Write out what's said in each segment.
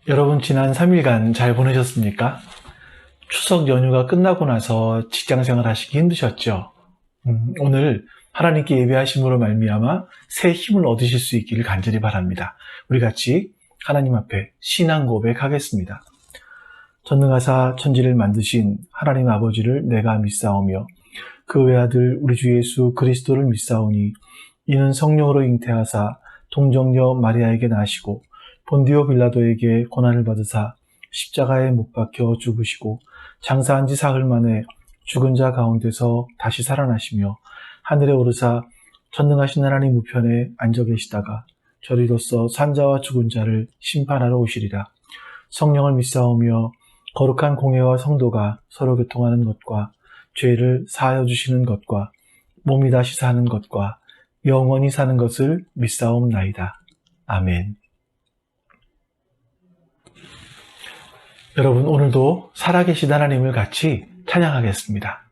여러분 지난 3일간 잘 보내셨습니까? 추석 연휴가 끝나고 나서 직장생활 하시기 힘드셨죠? 오늘 하나님께 예배하심으로 말미암아 새 힘을 얻으실 수 있기를 간절히 바랍니다. 우리 같이 하나님 앞에 신앙 고백하겠습니다. 전능하사 천지를 만드신 하나님 아버지를 내가 믿사오며 그 외아들 우리 주 예수 그리스도를 믿사오니 이는 성령으로 잉태하사 동정녀 마리아에게 나시고 본디오 빌라도에게 고난을 받으사 십자가에 못 박혀 죽으시고 장사한 지 사흘 만에 죽은 자 가운데서 다시 살아나시며 하늘에 오르사 전능하신 하나님 우편에 앉아 계시다가 저리로서 산자와 죽은 자를 심판하러 오시리라. 성령을 믿사오며 거룩한 공회와 성도가 서로 교통하는 것과 죄를 사하여 주시는 것과 몸이 다시 사는 것과 영원히 사는 것을 믿사옵나이다. 아멘. 여러분, 오늘도 살아계신 하나님을 같이 찬양하겠습니다.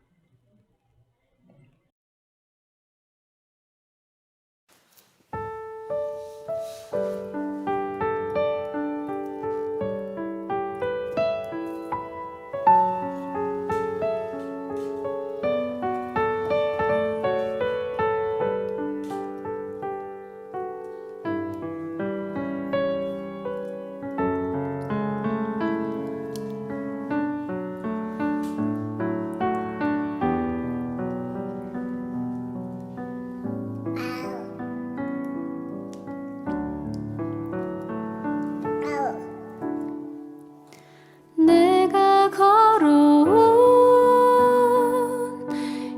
내가 걸어온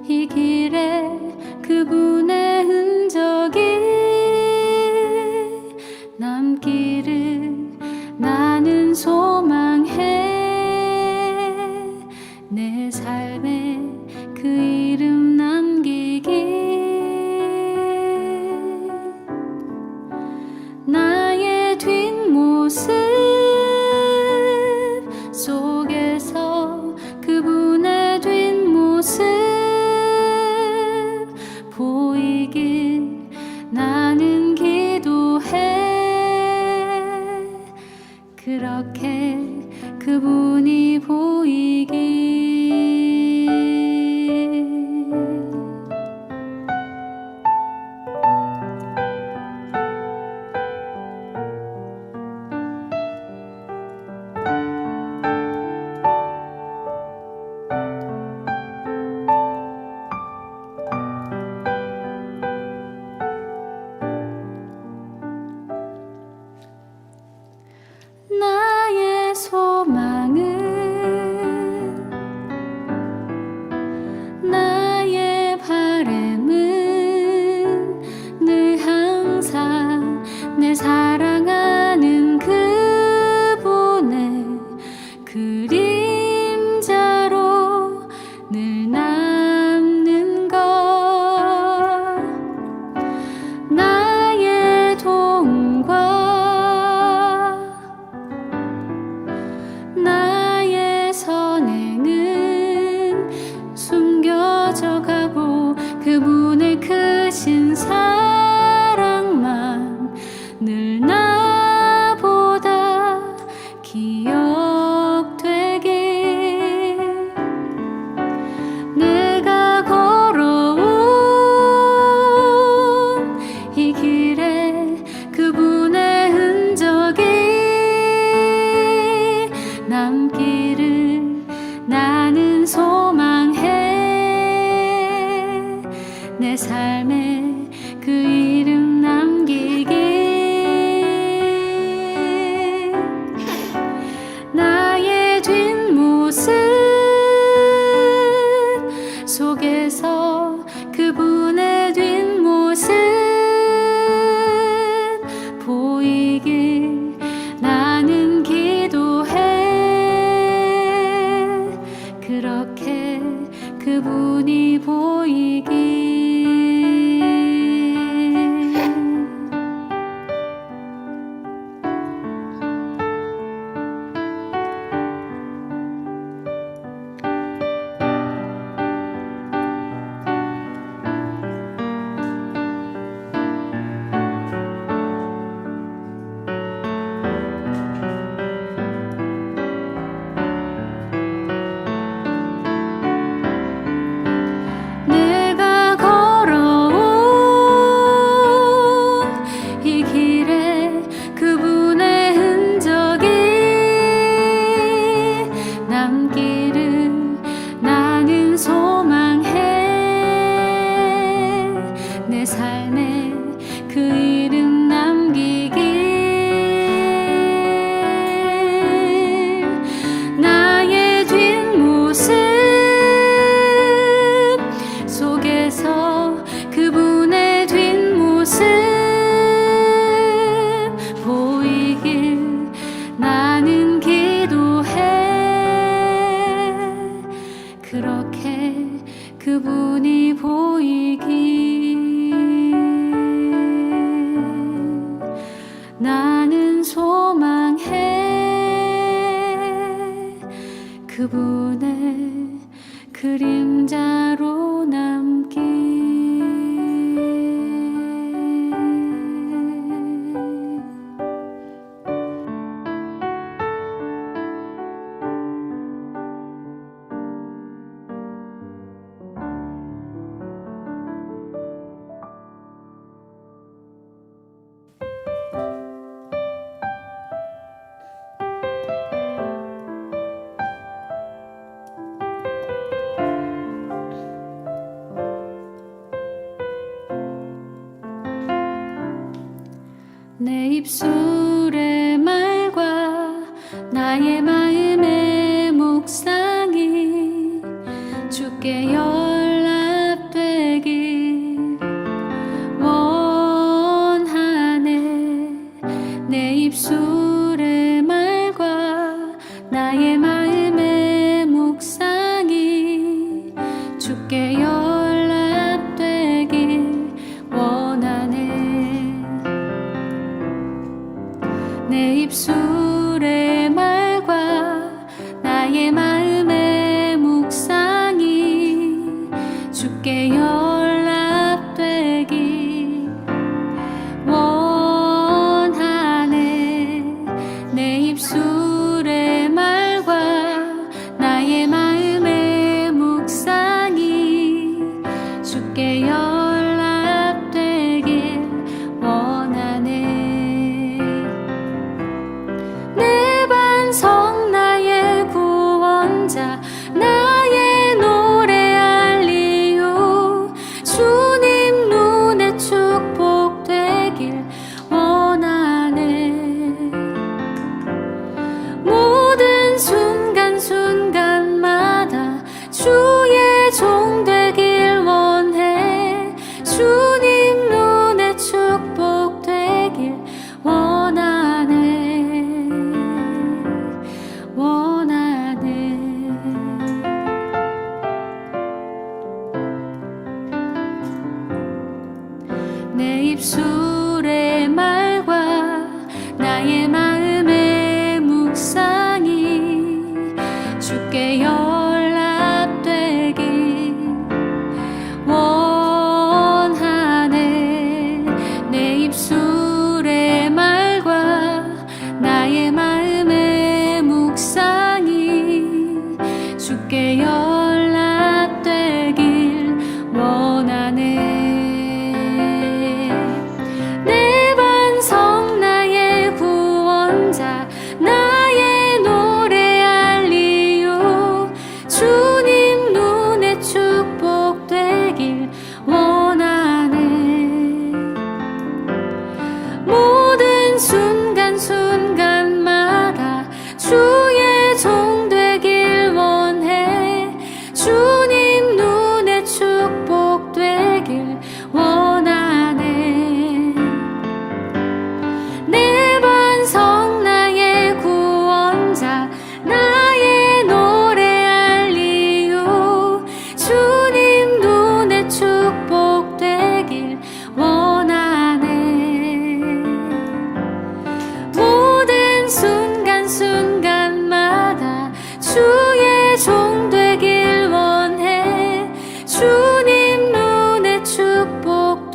이 길에 그분의 흔적이 남기를 나는 소망해. 내 삶에 그 이름 남기기. 나의 뒷모습 속에서 그분의 뒷모습 보이길 나는 기도해. 그렇게 그분이 보이길. 나의 소망은 나의 바램은 늘 항상 내 사랑하는 그분의 그림자로 늘 남는 것. 나의 돈과 나의 선행은 숨겨져 가고 그분의 크신 사랑만 늘 나보다 기억되길. 내가 걸어온 이 길에 그분의 흔적이 남기를 나는 소망해. 내 삶에 그 이름 남기길. 나의 뒷모습 속에서 그분의 뒷모습 보이길 나는 기도해. 그렇게 그분이 보이길. 내 입술의 말과 나의 마음의 묵상이 주께 연락되길 원하네. 내 입술의 말과 나의 마음의 묵상이 주께 연락되길 원하네. 내 입술의 말과 나의 마음의 묵상이 주께 연락되길 원하네. 내 입술의 말과 나의 마음의 묵상이 주께 연락되길 원하네. 내 반석 나의 구원자 나의 노래할 이유 주님 눈에 축복되길 원하네. 모든 순간순간마다 주의 종 되길 원해. 주님 눈에 축복되길 원하네. 원하네. 내 입술의 말과 나의 마음의 묵상이 주께 연락되길 원하네. 내 입술의 말과 나의 마음의 묵상이 주께 연락되길 원하네. 내 반석 나의 구원자 나의 노래할 이유 주님 눈에 축복되길 원하네. 모든 순간순간마다 주의 종 되길 원해. 주님 눈에 축복되길 원하네. 내 반석 나의 구원자 나의 노래할 이유 주님 눈에 축복되길 원하네. 모든 순간순간마다 주의 종 되길 원해. 주님 눈에 축복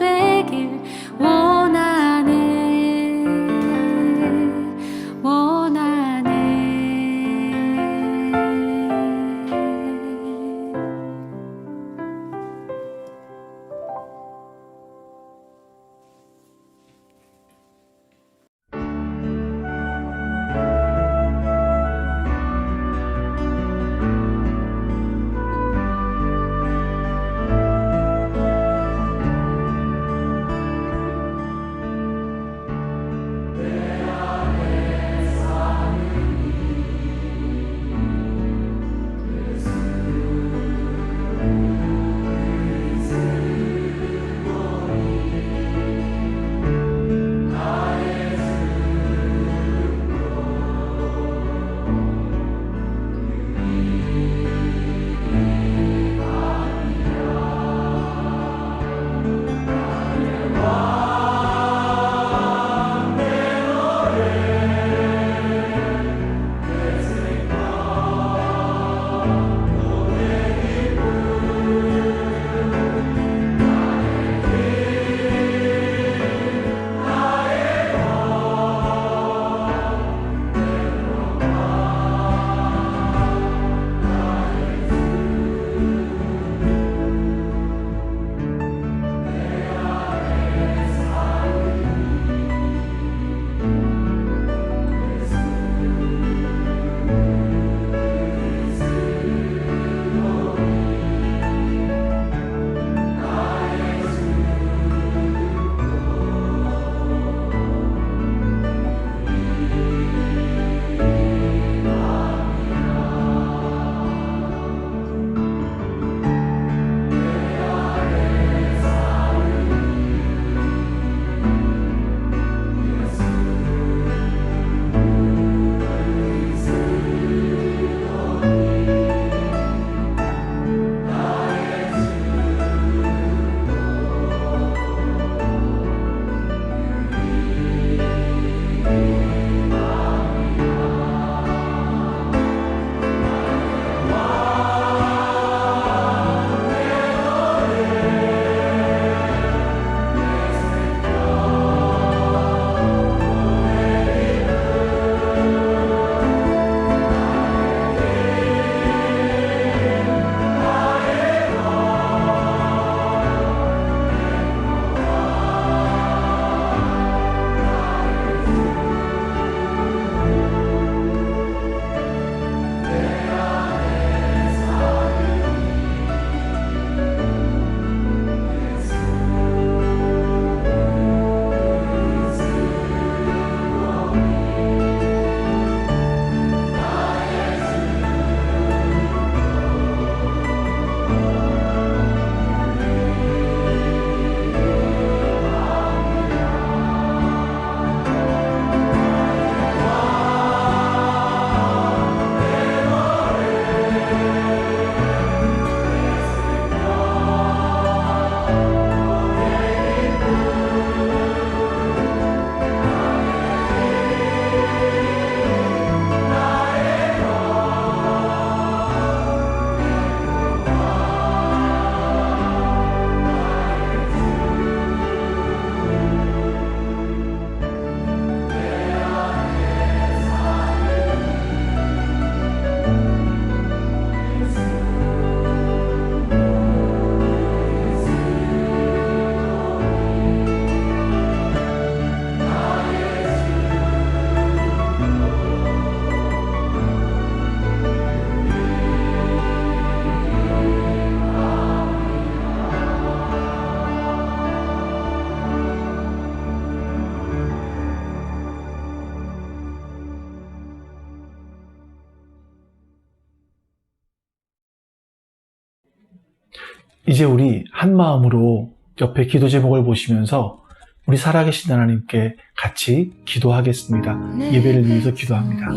이제 우리 한 마음으로 옆에 기도 제목을 보시면서 우리 살아계신 하나님께 같이 기도하겠습니다. 예배를 위해서 기도합니다.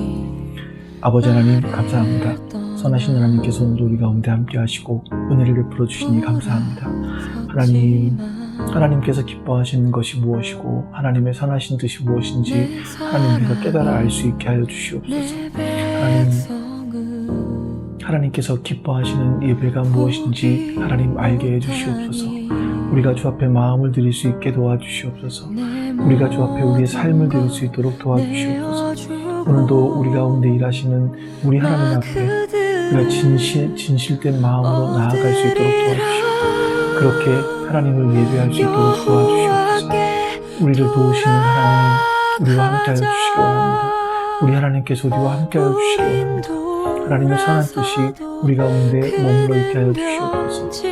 아버지 하나님 감사합니다. 선하신 하나님께서 오늘도 우리 가운데 함께 하시고 은혜를 베풀어 주시니 감사합니다. 하나님께서 기뻐하시는 것이 무엇이고 하나님의 선하신 뜻이 무엇인지 하나님께서 깨달아 알 수 있게 하여 주시옵소서. 하나님께서 기뻐하시는 예배가 무엇인지 하나님 알게 해주시옵소서. 우리가 주 앞에 마음을 드릴 수 있게 도와주시옵소서. 우리가 주 앞에 우리의 삶을 드릴 수 있도록 도와주시옵소서. 오늘도 우리 가운데 일하시는 우리 하나님 앞에 우리가 진실된 마음으로 나아갈 수 있도록 도와주시옵소서. 그렇게 하나님을 예배할 수 있도록 도와주시옵소서. 우리를 도우시는 하나님, 우리와 함께하여 주시기 원합니다. 우리 하나님께서 우리와 함께하여 주시기 원합니다. 하나님의 선한 뜻이 우리 가운데 머물러 있게 하여 주시옵소서.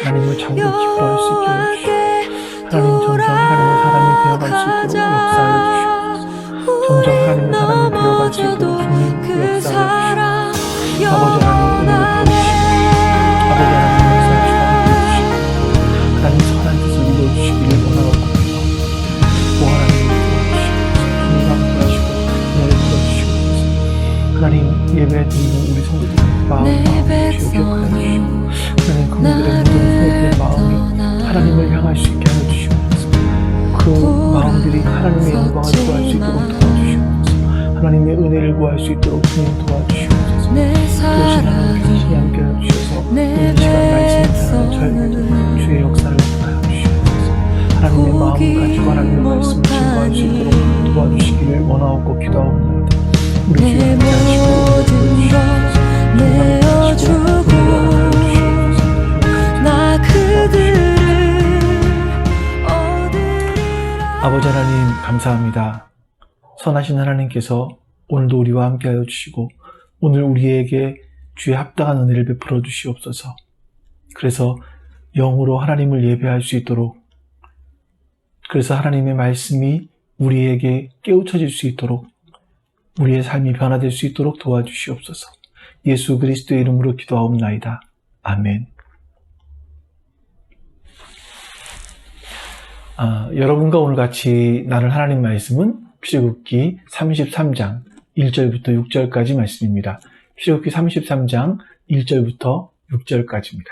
하나님을 참으로 기뻐할 수 있게 하여 주시옵소서. 하나님 점점 하나님의 사람이 되어갈 수 있도록 역사하여 주시옵소서. 점점 하나님의 사람이 되어갈 수 있도록 주님 역사하여 주시옵소서. 아버지 하나님 은혜를 부어주시고 아버지 하나님 역사하시고 함께해 주시고 하나님 선한 뜻을 이루어주시기를 원하옵고 또 하나님 도와주시옵소서. 주님 함께하시고 은혜를 부어주시옵소서. 하나님 예배 드리는 우리 성도들의 마음을 기억하여 주시고 하나님 그분들의 모든 성도들의 마음이 하나님을 향할 수 있게 하여 주시옵소서. 그 마음들이 하나님의 영광을 구할 수 있도록 도와주시옵소서. 하나님의 은혜를 구할 수 있도록 주님 도와주시옵소서. 도우신 하나님께서 함께 하여 주셔서 이 시간 말씀을 저에게 주의 역사를 부탁하여 주시옵소서. 하나님의 마음을 가지고 하나님의 말씀을 증거할 수 있도록 도와주시기를 원하옵고 기도하옵나이다. 우리 주여 함께 하시고 내어주고 나 그들을 아버지 하나님 감사합니다. 선하신 하나님께서 오늘도 우리와 함께하여 주시고 오늘 우리에게 주의 합당한 은혜를 베풀어 주시옵소서. 그래서 영으로 하나님을 예배할 수 있도록, 그래서 하나님의 말씀이 우리에게 깨우쳐질 수 있도록, 우리의 삶이 변화될 수 있도록 도와주시옵소서. 예수 그리스도의 이름으로 기도하옵나이다. 아멘. 여러분과 오늘 같이 나눌 하나님 말씀은 출애굽기 33장 1절부터 6절까지 말씀입니다. 출애굽기 33장 1절부터 6절까지입니다.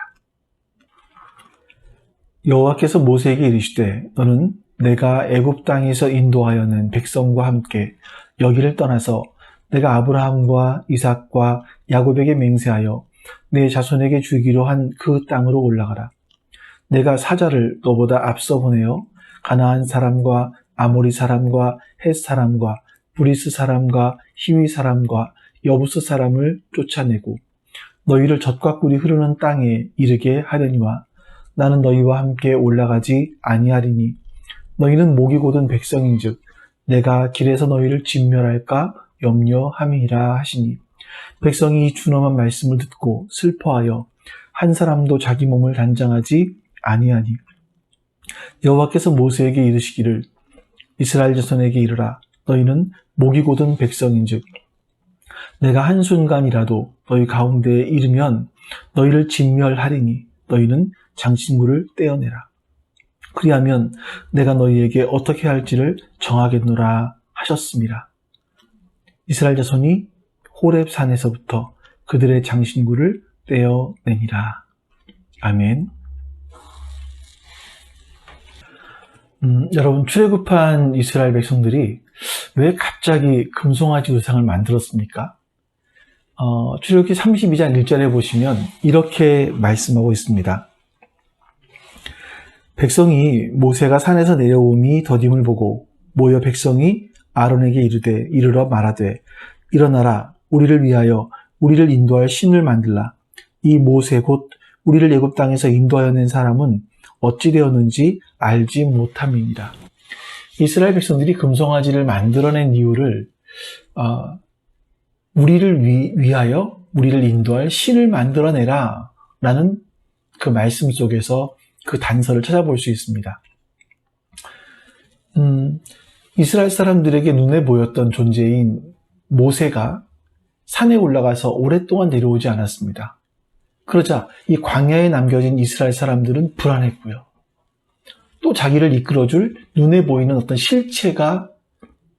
여호와께서 모세에게 이르시되 너는 내가 애굽 땅에서 인도하여 낸 백성과 함께 여기를 떠나서 내가 아브라함과 이삭과 야곱에게 맹세하여 내 자손에게 주기로 한 그 땅으로 올라가라. 내가 사자를 너보다 앞서 보내어 가나안 사람과 아모리 사람과 헷 사람과 브리스 사람과 히위 사람과 여부스 사람을 쫓아내고 너희를 젖과 꿀이 흐르는 땅에 이르게 하려니와 나는 너희와 함께 올라가지 아니하리니 너희는 목이 곧은 백성인즉 내가 길에서 너희를 진멸할까 염려함이라 하시니 백성이 이 준엄한 말씀을 듣고 슬퍼하여 한 사람도 자기 몸을 단장하지 아니하니 여호와께서 모세에게 이르시기를 이스라엘 자손에게 이르라. 너희는 목이 곧은 백성인즉 내가 한순간이라도 너희 가운데에 이르면 너희를 진멸하리니 너희는 장신구를 떼어내라. 그리하면 내가 너희에게 어떻게 할지를 정하겠노라 하셨습니다. 이스라엘 자손이 호렙 산에서부터 그들의 장신구를 떼어내니라. 아멘. 여러분, 출애굽한 이스라엘 백성들이 왜 갑자기 금송아지 우상을 만들었습니까? 출애굽기 32장 1절에 보시면 이렇게 말씀하고 있습니다. 백성이 모세가 산에서 내려오니 더딤을 보고 모여 백성이 아론에게 이르러 말하되 일어나라 우리를 위하여 우리를 인도할 신을 만들라. 이 모세 곧 우리를 애굽 땅에서 인도하여 낸 사람은 어찌 되었는지 알지 못함이니라. 이스라엘 백성들이 금송아지를 만들어낸 이유를 우리를 위하여 우리를 인도할 신을 만들어내라 라는 그 말씀 속에서 그 단서를 찾아볼 수 있습니다. 이스라엘 사람들에게 눈에 보였던 존재인 모세가 산에 올라가서 오랫동안 내려오지 않았습니다. 그러자 이 광야에 남겨진 이스라엘 사람들은 불안했고요. 또 자기를 이끌어줄 눈에 보이는 어떤 실체가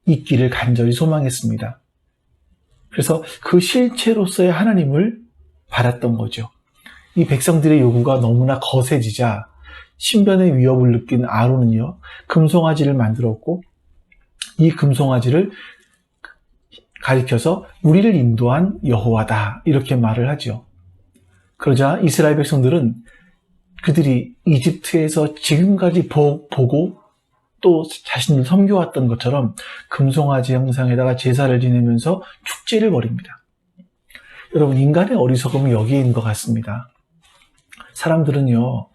있기를 간절히 소망했습니다. 그래서 그 실체로서의 하나님을 바랐던 거죠. 이 백성들의 요구가 너무나 거세지자 신변의 위협을 느낀 아론은요, 금송아지를 만들었고 이 금송아지를 가리켜서 우리를 인도한 여호와다 이렇게 말을 하죠. 그러자 이스라엘 백성들은 그들이 이집트에서 지금까지 보고 또 자신을 섬겨왔던 것처럼 금송아지 형상에다가 제사를 지내면서 축제를 벌입니다. 여러분, 인간의 어리석음이 여기에 있는 것 같습니다. 사람들은요,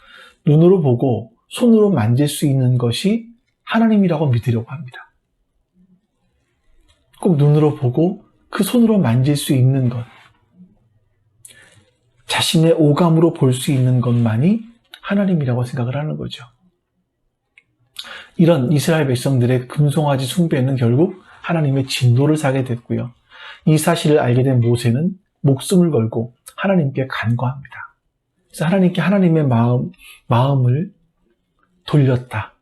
눈으로 보고 손으로 만질 수 있는 것이 하나님이라고 믿으려고 합니다. 꼭 눈으로 보고 그 손으로 만질 수 있는 것, 자신의 오감으로 볼 수 있는 것만이 하나님이라고 생각을 하는 거죠. 이런 이스라엘 백성들의 금송아지 숭배는 결국 하나님의 진노를 사게 됐고요. 이 사실을 알게 된 모세는 목숨을 걸고 하나님께 간구합니다. 그래서 하나님께 하나님의 마음을 돌렸다.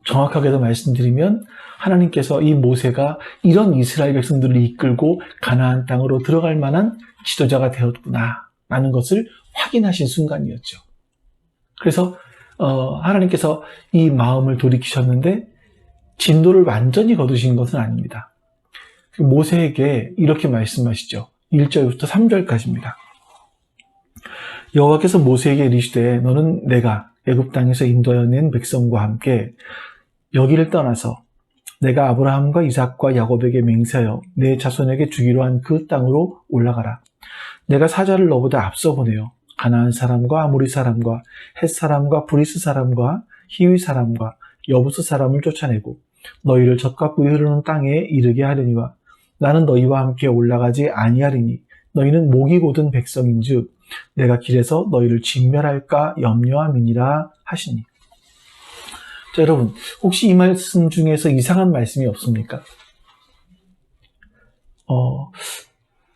정확하게도 말씀드리면 하나님께서 이 모세가 이런 이스라엘 백성들을 이끌고 가나안 땅으로 들어갈 만한 지도자가 되었구나 라는 것을 확인하신 순간이었죠. 그래서 하나님께서 이 마음을 돌이키셨는데 진노를 완전히 거두신 것은 아닙니다. 모세에게 이렇게 말씀하시죠. 1절부터 3절까지입니다. 여호와께서 모세에게 이르시되 너는 내가 애굽 땅에서 인도하여 낸 백성과 함께 여기를 떠나서 내가 아브라함과 이삭과 야곱에게 맹세하여 내 자손에게 주기로 한 그 땅으로 올라가라. 내가 사자를 너보다 앞서 보내어 가나안 사람과 아모리 사람과 헷 사람과 브리스 사람과 히위 사람과 여부스 사람을 쫓아내고 너희를 젖과 꿀이 흐르는 땅에 이르게 하려니와 나는 너희와 함께 올라가지 아니하리니 너희는 목이 곧은 백성인즉 내가 길에서 너희를 진멸할까 염려함이니라 하시니. 자, 여러분, 혹시 이 말씀 중에서 이상한 말씀이 없습니까?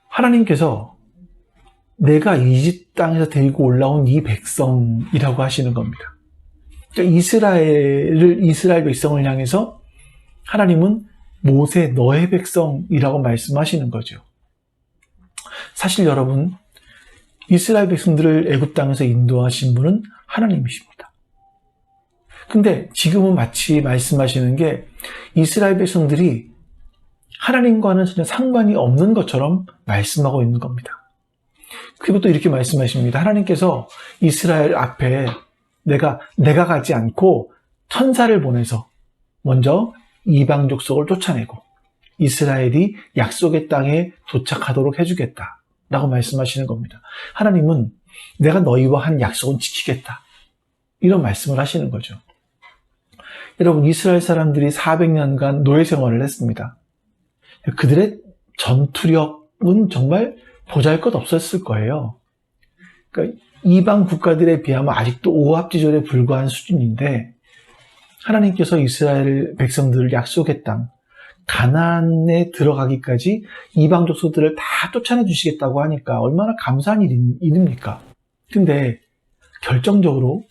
하나님께서 내가 이집 땅에서 데리고 올라온 이 백성이라고 하시는 겁니다. 그러니까 이스라엘 백성을 향해서 하나님은 모세 너의 백성이라고 말씀하시는 거죠. 사실 여러분, 이스라엘 백성들을 애굽 땅에서 인도하신 분은 하나님이십니다. 근데 지금은 마치 말씀하시는 게 이스라엘 백성들이 하나님과는 전혀 상관이 없는 것처럼 말씀하고 있는 겁니다. 그리고 또 이렇게 말씀하십니다. 하나님께서 이스라엘 앞에 내가 가지 않고 천사를 보내서 먼저 이방 족속을 쫓아내고 이스라엘이 약속의 땅에 도착하도록 해주겠다 라고 말씀하시는 겁니다. 하나님은 내가 너희와 한 약속은 지키겠다 이런 말씀을 하시는 거죠. 여러분, 이스라엘 사람들이 400년간 노예 생활을 했습니다. 그들의 전투력은 정말 보잘것없었을 거예요. 그러니까 이방 국가들에 비하면 아직도 오합지졸에 불과한 수준인데 하나님께서 이스라엘 백성들을 약속의 땅 가나안에 들어가기까지 이방 족속들을 다 쫓아내 주시겠다고 하니까 얼마나 감사한 일입니까? 근데 결정적으로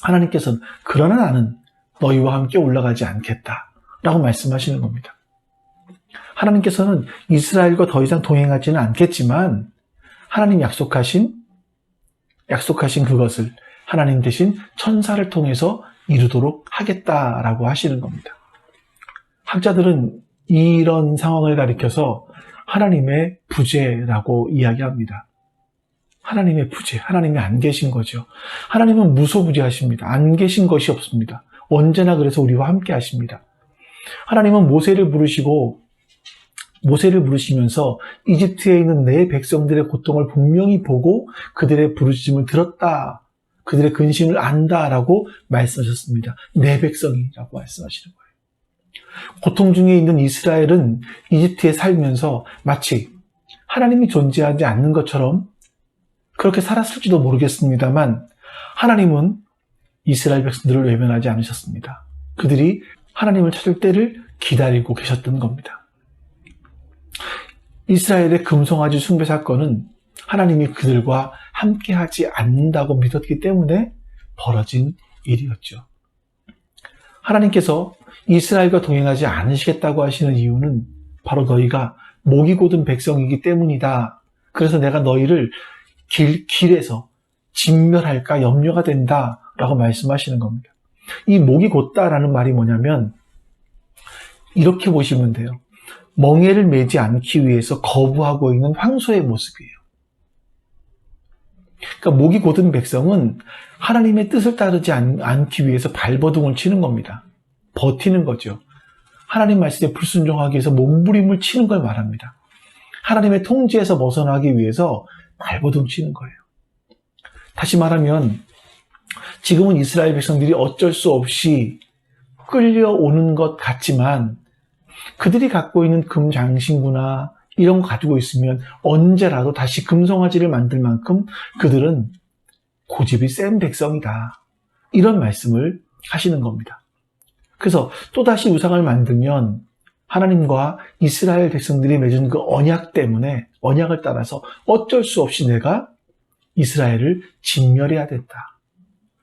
하나님께서는 그러나 나는 너희와 함께 올라가지 않겠다 라고 말씀하시는 겁니다. 하나님께서는 이스라엘과 더 이상 동행하지는 않겠지만 하나님 약속하신 그것을 하나님 대신 천사를 통해서 이루도록 하겠다라고 하시는 겁니다. 학자들은 이런 상황을 가리켜서 하나님의 부재라고 이야기합니다. 하나님의 부재, 하나님이 안 계신 거죠. 하나님은 무소부재하십니다. 안 계신 것이 없습니다. 언제나 그래서 우리와 함께 하십니다. 하나님은 모세를 부르시면서 이집트에 있는 내 백성들의 고통을 분명히 보고 그들의 부르짖음을 들었다. 그들의 근심을 안다라고 말씀하셨습니다. 내 백성이라고 말씀하시는 거예요. 고통 중에 있는 이스라엘은 이집트에 살면서 마치 하나님이 존재하지 않는 것처럼 그렇게 살았을지도 모르겠습니다만 하나님은 이스라엘 백성들을 외면하지 않으셨습니다. 그들이 하나님을 찾을 때를 기다리고 계셨던 겁니다. 이스라엘의 금송아지 숭배 사건은 하나님이 그들과 함께하지 않는다고 믿었기 때문에 벌어진 일이었죠. 하나님께서 이스라엘과 동행하지 않으시겠다고 하시는 이유는 바로 너희가 목이 곧은 백성이기 때문이다. 그래서 내가 너희를 길에서 진멸할까 염려가 된다 라고 말씀하시는 겁니다. 이 목이 곧다라는 말이 뭐냐면 이렇게 보시면 돼요. 멍에를 매지 않기 위해서 거부하고 있는 황소의 모습이에요. 그러니까 목이 곧은 백성은 하나님의 뜻을 따르지 않기 위해서 발버둥을 치는 겁니다. 버티는 거죠. 하나님 말씀에 불순종하기 위해서 몸부림을 치는 걸 말합니다. 하나님의 통제에서 벗어나기 위해서 발버둥 치는 거예요. 다시 말하면 지금은 이스라엘 백성들이 어쩔 수 없이 끌려오는 것 같지만 그들이 갖고 있는 금장신구나 이런 거 가지고 있으면 언제라도 다시 금송아지를 만들 만큼 그들은 고집이 센 백성이다. 이런 말씀을 하시는 겁니다. 그래서 또다시 우상을 만들면 하나님과 이스라엘 백성들이 맺은 그 언약 때문에 언약을 따라서 어쩔 수 없이 내가 이스라엘을 진멸해야 된다.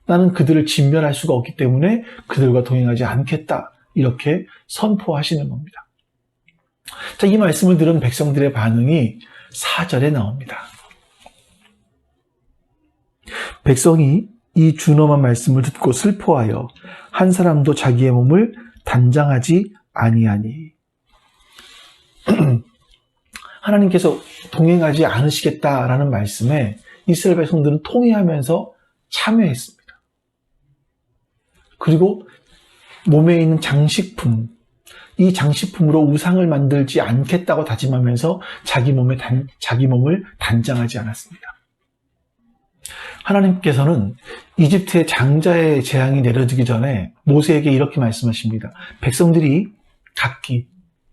나는 그들을 진멸할 수가 없기 때문에 그들과 동행하지 않겠다. 이렇게 선포하시는 겁니다. 자, 이 말씀을 들은 백성들의 반응이 4절에 나옵니다. 백성이 이 준엄한 말씀을 듣고 슬퍼하여 한 사람도 자기의 몸을 단장하지 아니하니. 하나님께서 동행하지 않으시겠다라는 말씀에 이스라엘 백성들은 통회하면서 참여했습니다. 그리고 몸에 있는 장식품, 이 장식품으로 우상을 만들지 않겠다고 다짐하면서 자기 몸을 단장하지 않았습니다. 하나님께서는 이집트의 장자의 재앙이 내려지기 전에 모세에게 이렇게 말씀하십니다. 백성들이 각기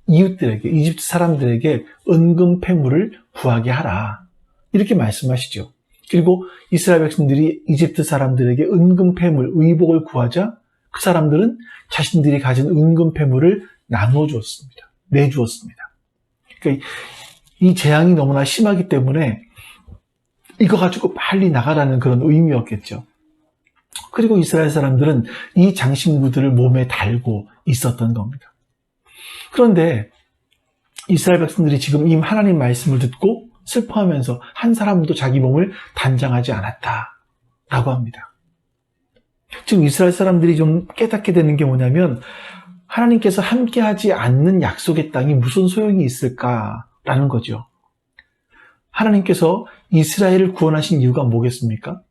이웃들에게, 이집트 사람들에게 은금 패물을 구하게 하라. 이렇게 말씀하시죠. 그리고 이스라엘 백성들이 이집트 사람들에게 은금 패물, 의복을 구하자 그 사람들은 자신들이 가진 은금 패물을 나누어 주었습니다. 내주었습니다. 그러니까 이 재앙이 너무나 심하기 때문에 이거 가지고 빨리 나가라는 그런 의미였겠죠. 그리고 이스라엘 사람들은 이 장신구들을 몸에 달고 있었던 겁니다. 그런데 이스라엘 백성들이 지금 이 하나님 말씀을 듣고 슬퍼하면서 한 사람도 자기 몸을 단장하지 않았다라고 합니다. 지금 이스라엘 사람들이 좀 깨닫게 되는 게 뭐냐면 하나님께서 함께하지 않는 약속의 땅이 무슨 소용이 있을까라는 거죠. 하나님께서 이스라엘을 구원하신 이유가 뭐겠습니까?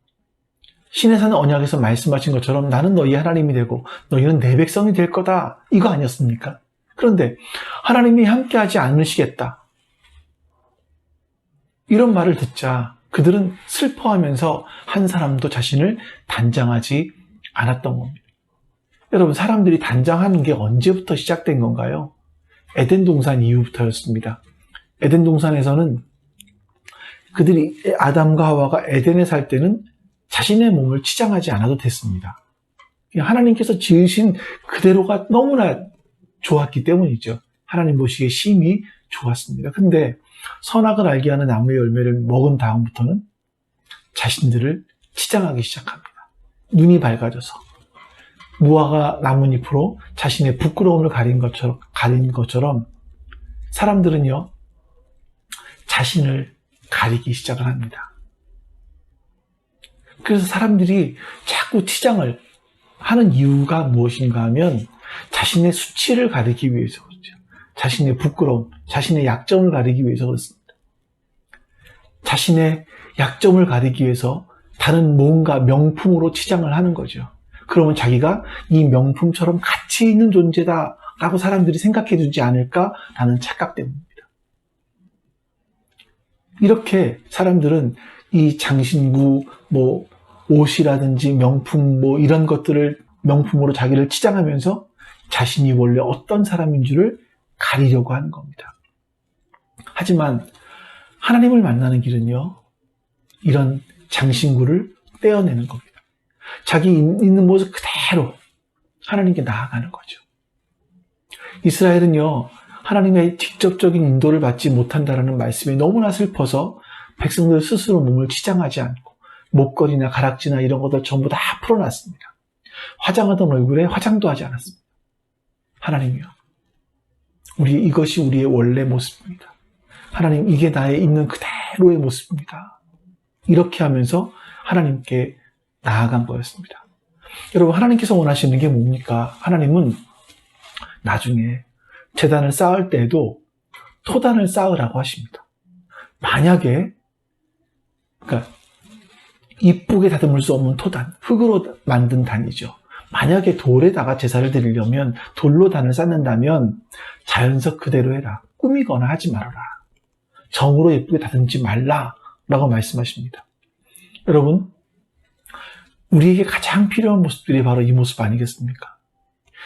시내산 언약에서 말씀하신 것처럼 나는 너희 하나님이 되고 너희는 내 백성이 될 거다. 이거 아니었습니까? 그런데 하나님이 함께하지 않으시겠다. 이런 말을 듣자 그들은 슬퍼하면서 한 사람도 자신을 단장하지 않았던 겁니다. 여러분, 사람들이 단장하는 게 언제부터 시작된 건가요? 에덴 동산 이후부터였습니다. 에덴 동산에서는 그들이 아담과 하와가 에덴에 살 때는 자신의 몸을 치장하지 않아도 됐습니다. 하나님께서 지으신 그대로가 너무나 좋았기 때문이죠. 하나님 보시기에 심히 좋았습니다. 근데 선악을 알게 하는 나무의 열매를 먹은 다음부터는 자신들을 치장하기 시작합니다. 눈이 밝아져서 무화과 나뭇잎으로 자신의 부끄러움을 가린 것처럼 사람들은요 자신을 가리기 시작을 합니다. 그래서 사람들이 자꾸 치장을 하는 이유가 무엇인가 하면 자신의 수치를 가리기 위해서 그렇죠. 자신의 부끄러움, 자신의 약점을 가리기 위해서 그렇습니다. 자신의 약점을 가리기 위해서 다른 뭔가 명품으로 치장을 하는 거죠. 그러면 자기가 이 명품처럼 가치 있는 존재다라고 사람들이 생각해 주지 않을까라는 착각 때문입니다. 이렇게 사람들은 이 장신구, 옷이라든지 명품, 이런 것들을 명품으로 자기를 치장하면서 자신이 원래 어떤 사람인 줄을 가리려고 하는 겁니다. 하지만 하나님을 만나는 길은요, 이런 장신구를 떼어내는 겁니다. 자기 있는 모습 그대로 하나님께 나아가는 거죠. 이스라엘은요, 하나님의 직접적인 인도를 받지 못한다는 말씀이 너무나 슬퍼서 백성들 스스로 몸을 치장하지 않고 목걸이나 가락지나 이런 것들 전부 다 풀어놨습니다. 화장하던 얼굴에 화장도 하지 않았습니다. 하나님이요, 이것이 우리의 원래 모습입니다. 하나님, 이게 나의 있는 그대로의 모습입니다. 이렇게 하면서 하나님께 나아간 거였습니다. 여러분, 하나님께서 원하시는 게 뭡니까? 하나님은 나중에 제단을 쌓을 때에도 토단을 쌓으라고 하십니다. 만약에, 그러니까 이쁘게 다듬을 수 없는 토단, 흙으로 만든 단이죠. 만약에 돌에다가 제사를 드리려면 돌로 단을 쌓는다면 자연석 그대로 해라. 꾸미거나 하지 말아라. 정으로 예쁘게 다듬지 말라. 라고 말씀하십니다. 여러분, 우리에게 가장 필요한 모습들이 바로 이 모습 아니겠습니까?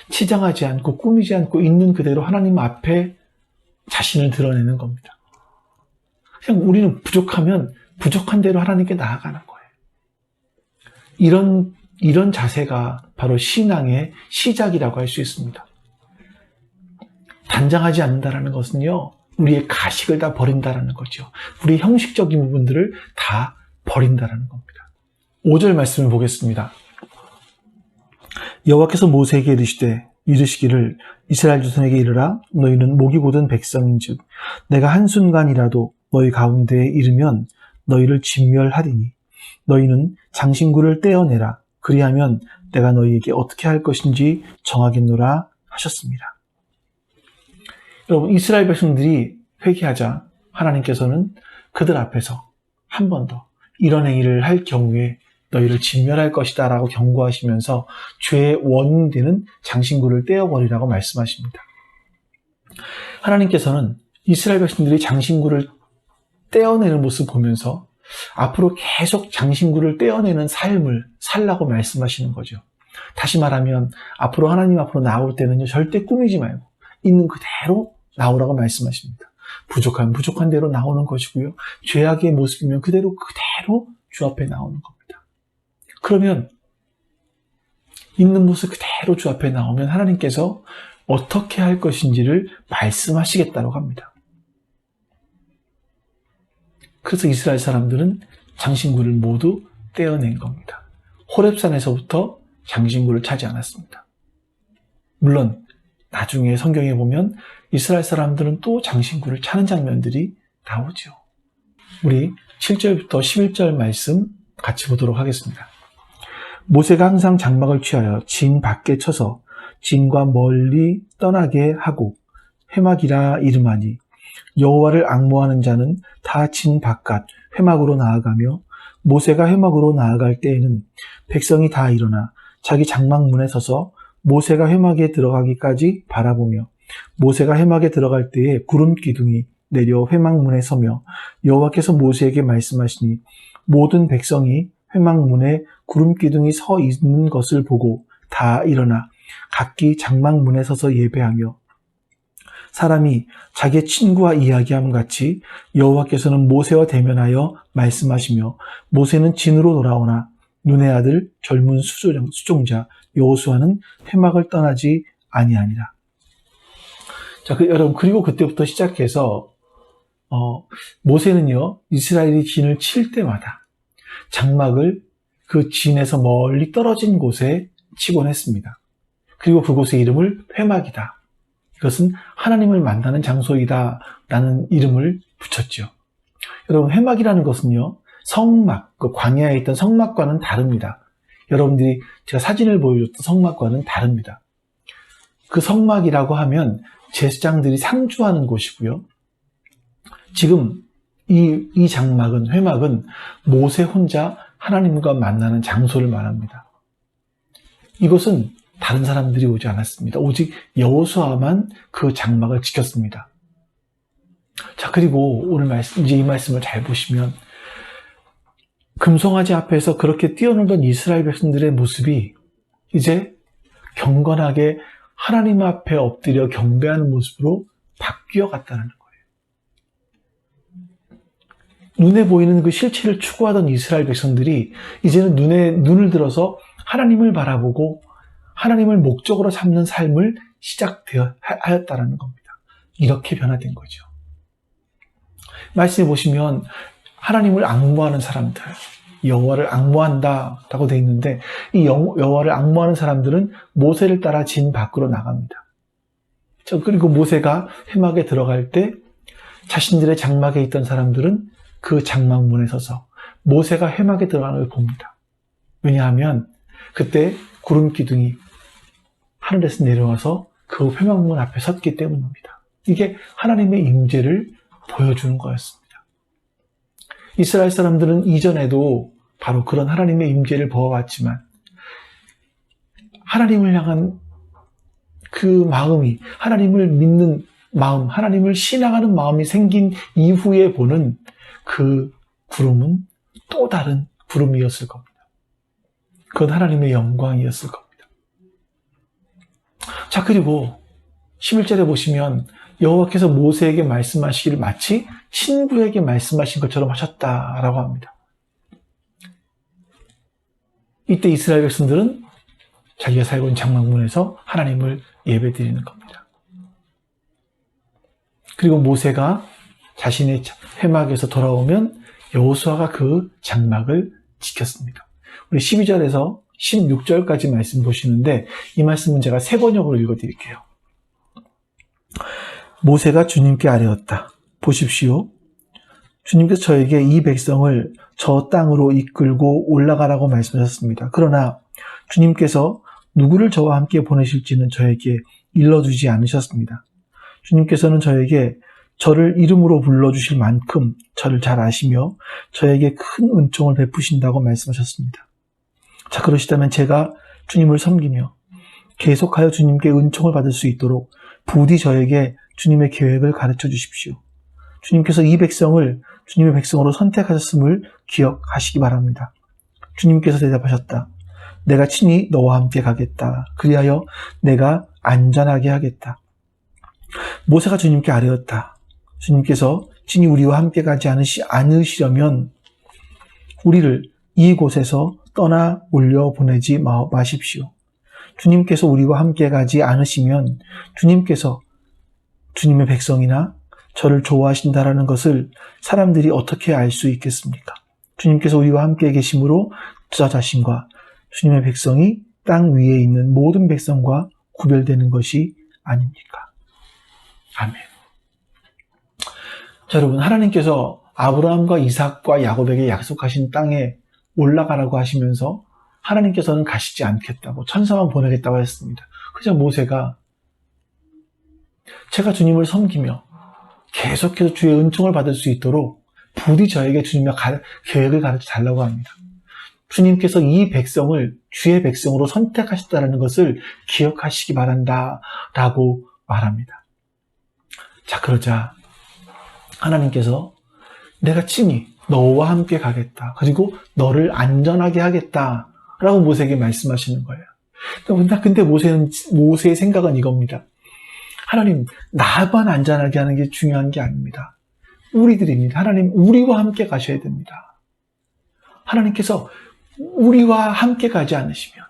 치장하지 않고 꾸미지 않고 있는 그대로 하나님 앞에 자신을 드러내는 겁니다. 그냥 우리는 부족하면 부족한 대로 하나님께 나아가는 거예요. 이런 자세가 바로 신앙의 시작이라고 할 수 있습니다. 단장하지 않는다라는 것은요, 우리의 가식을 다 버린다라는 거죠. 우리의 형식적인 부분들을 다 버린다라는 겁니다. 5절 말씀을 보겠습니다. 여호와께서 모세에게 이르시기를 이스라엘 자손에게 이르라. 너희는 목이 곧은 백성인즉 내가 한순간이라도 너희 가운데에 이르면 너희를 진멸하리니 너희는 장신구를 떼어내라. 그리하면 내가 너희에게 어떻게 할 것인지 정하겠노라 하셨습니다. 여러분, 이스라엘 백성들이 회개하자 하나님께서는 그들 앞에서 한 번 더 이런 행위를 할 경우에 너희를 진멸할 것이다 라고 경고하시면서 죄의 원인 되는 장신구를 떼어버리라고 말씀하십니다. 하나님께서는 이스라엘 백성들이 장신구를 떼어내는 모습을 보면서 앞으로 계속 장신구를 떼어내는 삶을 살라고 말씀하시는 거죠. 다시 말하면 앞으로 하나님 앞으로 나올 때는요, 절대 꾸미지 말고 있는 그대로 나오라고 말씀하십니다. 부족하면 부족한 대로 나오는 것이고요. 죄악의 모습이면 그대로 주 앞에 나오는 겁니다. 그러면 있는 모습 그대로 주 앞에 나오면 하나님께서 어떻게 할 것인지를 말씀하시겠다고 합니다. 그래서 이스라엘 사람들은 장신구를 모두 떼어낸 겁니다. 호렙산에서부터 장신구를 차지 않았습니다. 물론 나중에 성경에 보면 이스라엘 사람들은 또 장신구를 차는 장면들이 나오죠. 우리 7절부터 11절 말씀 같이 보도록 하겠습니다. 모세가 항상 장막을 취하여 진 밖에 쳐서 진과 멀리 떠나게 하고 회막이라 이름하니 여호와를 앙모하는 자는 다 진 바깥 회막으로 나아가며 모세가 회막으로 나아갈 때에는 백성이 다 일어나 자기 장막문에 서서 모세가 회막에 들어가기까지 바라보며 모세가 회막에 들어갈 때에 구름 기둥이 내려 회막문에 서며 여호와께서 모세에게 말씀하시니 모든 백성이 회막문에 구름 기둥이 서 있는 것을 보고 다 일어나 각기 장막문에 서서 예배하며 사람이 자기의 친구와 이야기함 같이 여호와께서는 모세와 대면하여 말씀하시며 모세는 진으로 돌아오나 눈의 아들 젊은 수종자 여호수아는 회막을 떠나지 아니하니라. 자, 여러분, 그리고 그때부터 시작해서 모세는요, 이스라엘이 진을 칠 때마다 장막을 그 진에서 멀리 떨어진 곳에 치곤 했습니다. 그리고 그곳의 이름을 회막이다. 이것은 하나님을 만나는 장소이다 라는 이름을 붙였죠. 여러분, 회막이라는 것은요, 성막, 그 광야에 있던 성막과는 다릅니다. 여러분들이 제가 사진을 보여줬던 성막과는 다릅니다. 그 성막이라고 하면 제사장들이 상주하는 곳이고요. 지금 이 장막은, 회막은 모세 혼자 하나님과 만나는 장소를 말합니다. 이것은 다른 사람들이 오지 않았습니다. 오직 여호수아만 그 장막을 지켰습니다. 자, 그리고 오늘 이제 이 말씀을 잘 보시면 금송아지 앞에서 그렇게 뛰어놀던 이스라엘 백성들의 모습이 이제 경건하게 하나님 앞에 엎드려 경배하는 모습으로 바뀌어 갔다는 거예요. 눈에 보이는 그 실체를 추구하던 이스라엘 백성들이 이제는 눈을 들어서 하나님을 바라보고 하나님을 목적으로 삼는 삶을 하였다라는 겁니다. 이렇게 변화된 거죠. 말씀해 보시면 하나님을 앙모하는 사람들, 여호와를 앙모한다라고 되어 있는데 이 여호와를 앙모하는 사람들은 모세를 따라 진 밖으로 나갑니다. 그리고 모세가 회막에 들어갈 때 자신들의 장막에 있던 사람들은 그 장막문에 서서 모세가 회막에 들어가는 걸 봅니다. 왜냐하면 그때 구름 기둥이 하늘에서 내려와서 그 회막문 앞에 섰기 때문입니다. 이게 하나님의 임재를 보여주는 거였습니다. 이스라엘 사람들은 이전에도 바로 그런 하나님의 임재를 보아왔지만 하나님을 향한 그 마음이, 하나님을 믿는 마음, 하나님을 신앙하는 마음이 생긴 이후에 보는 그 구름은 또 다른 구름이었을 겁니다. 그건 하나님의 영광이었을 겁니다. 자, 그리고 11절에 보시면 여호와께서 모세에게 말씀하시기를 마치 친구에게 말씀하신 것처럼 하셨다라고 합니다. 이때 이스라엘 백성들은 자기가 살고 있는 장막문에서 하나님을 예배드리는 겁니다. 그리고 모세가 자신의 회막에서 돌아오면 여호수아가 그 장막을 지켰습니다. 우리 12절에서 16절까지 말씀 보시는데 이 말씀은 제가 세 번역으로 읽어드릴게요. 모세가 주님께 아뢰었다. 보십시오. 주님께서 저에게 이 백성을 저 땅으로 이끌고 올라가라고 말씀하셨습니다. 그러나 주님께서 누구를 저와 함께 보내실지는 저에게 일러주지 않으셨습니다. 주님께서는 저에게 저를 이름으로 불러주실 만큼 저를 잘 아시며 저에게 큰 은총을 베푸신다고 말씀하셨습니다. 자, 그러시다면 제가 주님을 섬기며 계속하여 주님께 은총을 받을 수 있도록 부디 저에게 주님의 계획을 가르쳐 주십시오. 주님께서 이 백성을 주님의 백성으로 선택하셨음을 기억하시기 바랍니다. 주님께서 대답하셨다. 내가 친히 너와 함께 가겠다. 그리하여 내가 안전하게 하겠다. 모세가 주님께 아뢰었다. 주님께서 친히 우리와 함께 가지 않으시려면 우리를 이곳에서 떠나 올려보내지 마십시오. 주님께서 우리와 함께 가지 않으시면 주님께서 주님의 백성이나 저를 좋아하신다라는 것을 사람들이 어떻게 알 수 있겠습니까? 주님께서 우리와 함께 계심으로 저 자신과 주님의 백성이 땅 위에 있는 모든 백성과 구별되는 것이 아닙니까? 아멘. 자, 여러분, 하나님께서 아브라함과 이삭과 야곱에게 약속하신 땅에 올라가라고 하시면서 하나님께서는 가시지 않겠다고 천사만 보내겠다고 했습니다. 그저 모세가 제가 주님을 섬기며 계속해서 주의 은총을 받을 수 있도록 부디 저에게 주님의 계획을 가르쳐 달라고 합니다. 주님께서 이 백성을 주의 백성으로 선택하셨다는 것을 기억하시기 바란다 라고 말합니다. 자, 그러자 하나님께서 내가 친히 너와 함께 가겠다. 그리고 너를 안전하게 하겠다 라고 모세에게 말씀하시는 거예요. 근데 모세의 생각은 이겁니다. 하나님, 나만 안전하게 하는 게 중요한 게 아닙니다. 우리들입니다. 하나님, 우리와 함께 가셔야 됩니다. 하나님께서 우리와 함께 가지 않으시면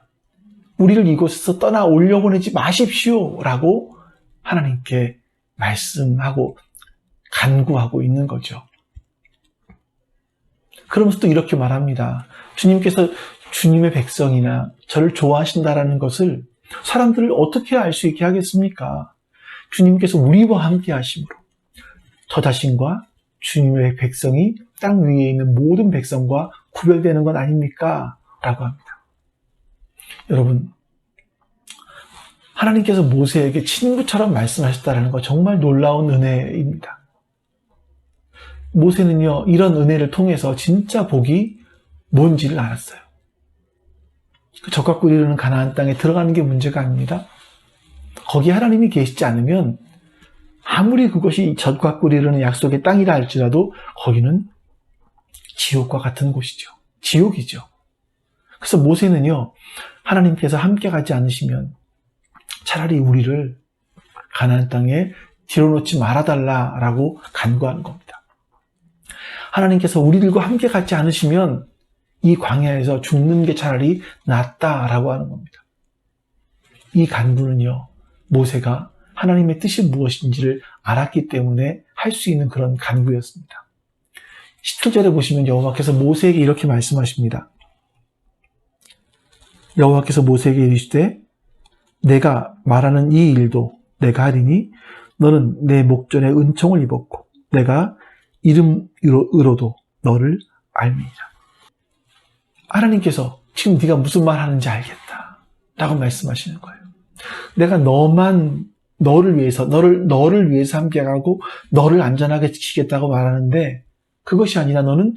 우리를 이곳에서 떠나 올려보내지 마십시오 라고 하나님께 말씀하고 간구하고 있는 거죠. 그러면서 또 이렇게 말합니다. 주님께서 주님의 백성이나 저를 좋아하신다라는 것을 사람들을 어떻게 알 수 있게 하겠습니까? 주님께서 우리와 함께 하심으로 저 자신과 주님의 백성이 땅 위에 있는 모든 백성과 구별되는 건 아닙니까? 라고 합니다. 여러분, 하나님께서 모세에게 친구처럼 말씀하셨다는 거 정말 놀라운 은혜입니다. 모세는요, 이런 은혜를 통해서 진짜 복이 뭔지를 알았어요. 그 젖과 꿀이 흐르는 가나안 땅에 들어가는 게 문제가 아닙니다. 거기 하나님이 계시지 않으면 아무리 그것이 젖과 꿀이 흐르는 약속의 땅이라 할지라도 거기는 지옥과 같은 곳이죠. 지옥이죠. 그래서 모세는요, 하나님께서 함께 가지 않으시면 차라리 우리를 가나안 땅에 뒤로놓지 말아달라라고 간구하는 겁니다. 하나님께서 우리들과 함께 가지 않으시면 이 광야에서 죽는 게 차라리 낫다라고 하는 겁니다. 이 간구는요, 모세가 하나님의 뜻이 무엇인지를 알았기 때문에 할 수 있는 그런 간구였습니다. 17절에 보시면 여호와께서 모세에게 이렇게 말씀하십니다. 여호와께서 모세에게 이르시되 내가 말하는 이 일도 내가 하리니 너는 내 목전에 은총을 입었고 내가 이름으로도 너를 알미니라. 하나님께서 지금 네가 무슨 말 하는지 알겠다 라고 말씀하시는 거예요. 내가 너를 위해서 함께하고 너를 안전하게 지키겠다고 말하는데 그것이 아니라 너는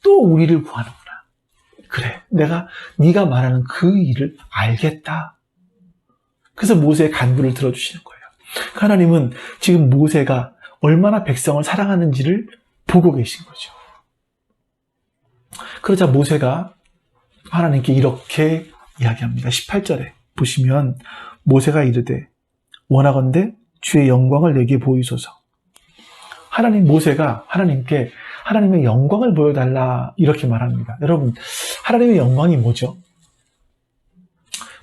또 우리를 구하는구나. 그래, 내가 네가 말하는 그 일을 알겠다. 그래서 모세의 간구를 들어주시는 거예요. 하나님은 지금 모세가 얼마나 백성을 사랑하는지를 보고 계신 거죠. 그러자 모세가 하나님께 이렇게 이야기합니다. 18절에 보시면 모세가 이르되 원하건대 주의 영광을 내게 보이소서. 모세가 하나님께 하나님의 영광을 보여달라 이렇게 말합니다. 여러분, 하나님의 영광이 뭐죠?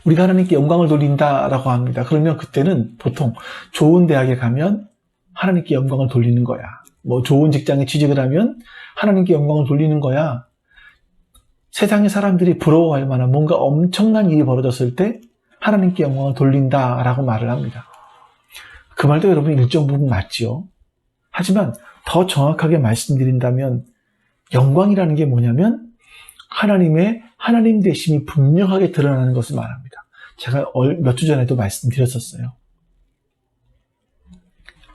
우리가 하나님께 영광을 돌린다라고 합니다. 그러면 그때는 보통 좋은 대학에 가면 하나님께 영광을 돌리는 거야. 뭐 좋은 직장에 취직을 하면 하나님께 영광을 돌리는 거야. 세상의 사람들이 부러워할 만한 뭔가 엄청난 일이 벌어졌을 때 하나님께 영광을 돌린다라고 말을 합니다. 그 말도 여러분 일정 부분 맞지요. 하지만 더 정확하게 말씀드린다면 영광이라는 게 뭐냐면 하나님의 하나님 되심이 분명하게 드러나는 것을 말합니다. 제가 몇 주 전에도 말씀드렸었어요.